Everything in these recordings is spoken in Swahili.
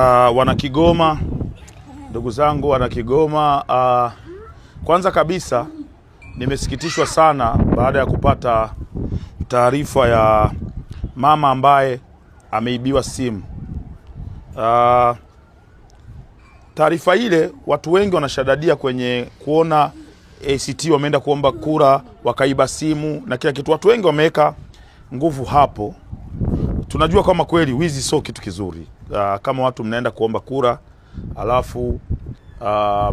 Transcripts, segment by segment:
Wana Kigoma, ndugu zangu wana Kigoma, kwanza kabisa nimesikitishwa sana baada ya kupata taarifa ya mama ambaye ameibiwa simu. Taarifa ile watu wengi wanashadadia kwenye kuona ACT wameenda kuomba kura wakaiba simu na kila kitu. Watu wengi wameweka nguvu hapo. Tunajua kama kweli wizi sio kitu kizuri. Kama watu mnaenda kuomba kura alafu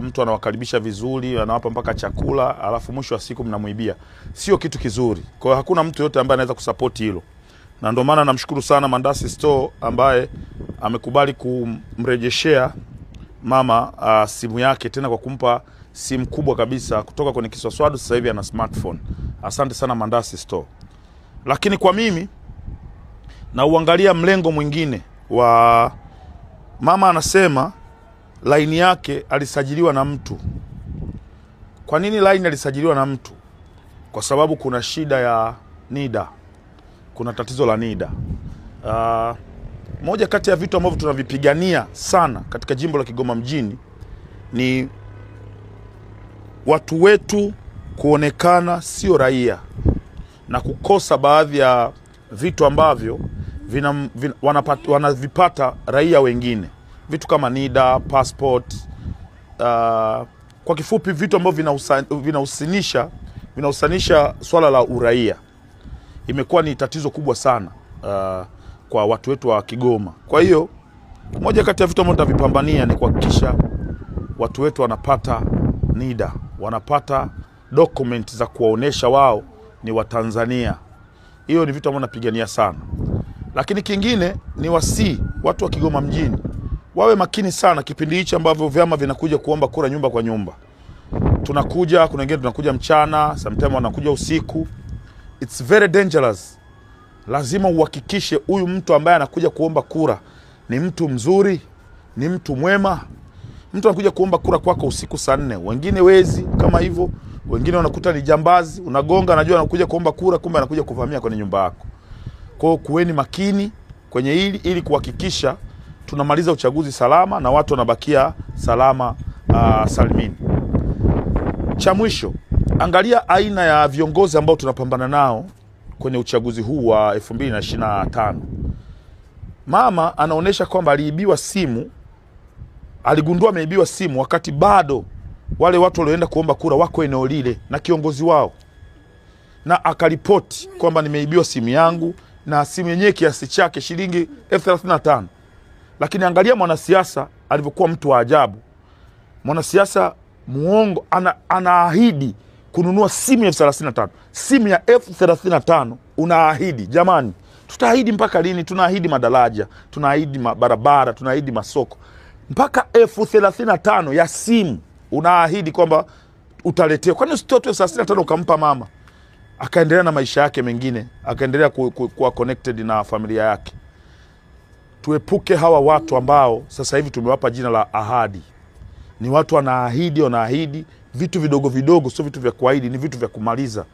mtu anawakaribisha vizuri, anawapa mpaka chakula, alafu mwisho wa siku mnamuibia, sio kitu kizuri. Kwa hiyo hakuna mtu yote ambaye anaweza kusupport hilo. Na ndio maana namshukuru sana Mandasi Store ambaye amekubali kumrejeshea mama simu yake, tena kwa kumpa simu kubwa kabisa kutoka kwenye kiswaswadu. Sasa hivi ana smartphone. Asante sana Mandasi Store. Lakini kwa mimi na uangalia mlengo mwingine wa mama, anasema line yake alisajiliwa na mtu. Kwa nini line alisajiliwa na mtu? Kwa sababu kuna shida ya NIDA. Kuna tatizo la NIDA. Moja kati ya vitu ambavyo tunavipigania sana katika jimbo la Kigoma mjini ni watu wetu kuonekana sio raia na kukosa baadhi ya vitu ambavyo wanavipata raia wengine. Vitu kama NIDA, passport, kwa kifupi vitu ambavyo vinahusanisha swala la uraia. Imekuwa ni tatizo kubwa sana kwa watu wetu wa Kigoma. Kwa hiyo moja kati ya vitu ambavyo tunavipambania ni kuhakikisha watu wetu wanapata NIDA, wanapata document za kuwaonesha wao ni Watanzania. Hiyo ni vitu ambavyo napigania sana. Lakini kingine ni watu wa Kigoma mjini wawe makini sana kipindi hichi ambavyo vyama vinakuja kuomba kura nyumba kwa nyumba. Tunakuja, kuna wengine tunakuja mchana, sometimes wanakuja usiku. It's very dangerous. Lazima uhakikishe huyu mtu ambaye anakuja kuomba kura ni mtu mzuri, ni mtu mwema. Mtu anakuja kuomba kura kwako usiku saa 4, wengine wezi kama hivyo, wengine wanakuta ni jambazi, unagonga, anajua anakuja kuomba kura, kumbe anakuja kuvamia kwenye nyumba yako. Kwa hiyo kuweni makini kwenye hili ili kuhakikisha tunamaliza uchaguzi salama na watu wanabakia salama salimini. Cha mwisho, angalia aina ya viongozi ambao tunapambana nao kwenye uchaguzi huu wa 2025. Mama anaonesha kwamba aliibiwa simu, aligundua ameibiwa simu wakati bado wale watu walioenda kuomba kura wako eneo lile na kiongozi wao, na akaripoti kwamba nimeibiwa simu yangu, na simu yenyewe kiasi chake shilingi 35,000. Lakini angalia mwanasiasa alivyokuwa mtu wa ajabu. Mwanasiasa muongo anaahidi kununua simu ya 35,000. Simu ya 35,000 unaahidi. Jamani, tutaahidi mpaka lini? Tunaahidi madaraja, tunaahidi barabara, tunaahidi masoko. Mpaka 35,000 ya simu unaahidi kwamba utaletea. Kwani usitoe 35,000 ukampa mama akaendelea na maisha yake mengine, akaendelea kuwa connected na familia yake? Tuepuke hawa watu ambao sasa hivi tumewapa jina la ahadi. Ni watu wanaahidi vitu vidogo vidogo, sio vitu vya kuahidi, ni vitu vya kumaliza.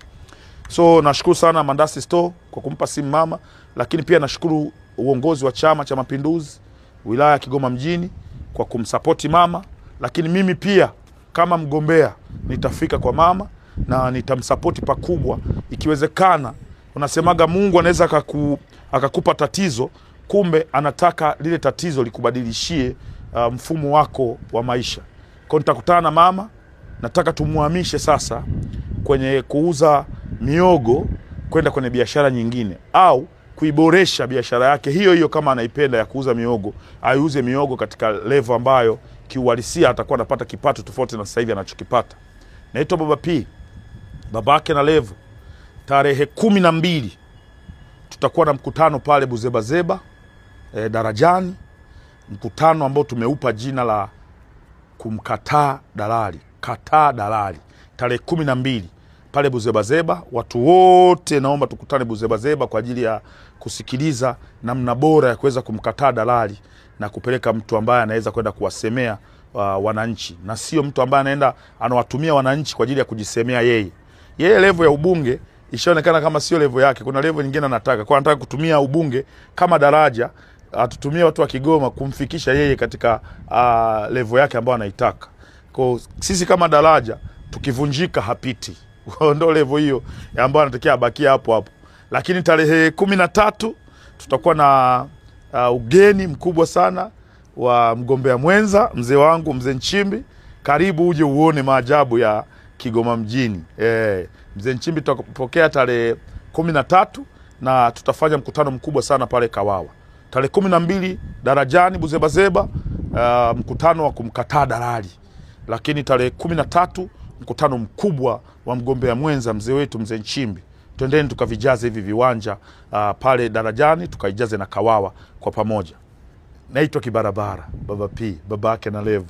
So nashukuru sana Mandasi Store kwa kumpa simu mama, lakini pia nashukuru uongozi wa Chama cha Mapinduzi wilaya ya Kigoma mjini kwa kumsupport mama. Lakini mimi pia kama mgombea nitafika kwa mama na nitamsupport pakubwa. Ikiwezekana, unasemaga Mungu anaweza akakupa tatizo, kumbe anataka lile tatizo likubadilishie mfumo wako wa maisha. Kwa nitakutana na mama, nataka tumuhamishe sasa kwenye kuuza miogo kwenda kwenye biashara nyingine, au kuiboresha biashara yake hiyo kama anaipenda ya kuuza miogo, aiuze miogo katika level ambayo kiuhalisia atakuwa anapata kipato tofauti na sasa hivi anachokipata. Naitwa Baba P, babake na Levo. Tarehe 12 tutakuwa na mkutano pale Buzebazeba darajani, mkutano ambao tumeupa jina la kumkataa dalali, kataa dalali. Tarehe 12 pale Buzebazeba, watu wote naomba tukutane Buzebazeba kwa ajili ya kusikiliza namna bora ya kuweza kumkataa dalali na kupeleka mtu ambaye anaweza kwenda kuwasemea wananchi, na sio mtu ambaye anaenda anawatumia wananchi kwa ajili ya kujisemea yeye. Yeye level ya ubunge ishaonekana kama sio level yake. Kuna level nyingine anataka. Kwa anataka kutumia ubunge kama daraja atutumie watu wa Kigoma kumfikisha yeye katika level yake ambayo anaitaka. Kwa sisi kama daraja tukivunjika hapiti. Ndio level hiyo ambayo anatakiwa abakia hapo hapo. Lakini tarehe 13 tutakuwa na ugeni mkubwa sana wa mgombea mwenza, mzee wangu mzee Nchimbi. Karibu uje uone maajabu ya Kigoma mjini. Mzee Nchimbi tutapokea tarehe 13 na tutafanya mkutano mkubwa sana pale Kawawa. Tarehe 12 Darajani Buzebazeba, mkutano wa kumkataa dalali. Lakini tarehe 13 mkutano mkubwa wa mgombea mwenza mzee wetu mzee Nchimbi. Twendeni tukavijaze hivi viwanja pale Darajani, tukaijaze na Kawawa kwa pamoja. Naitwa Kibarabara, Baba P, babake na Levo.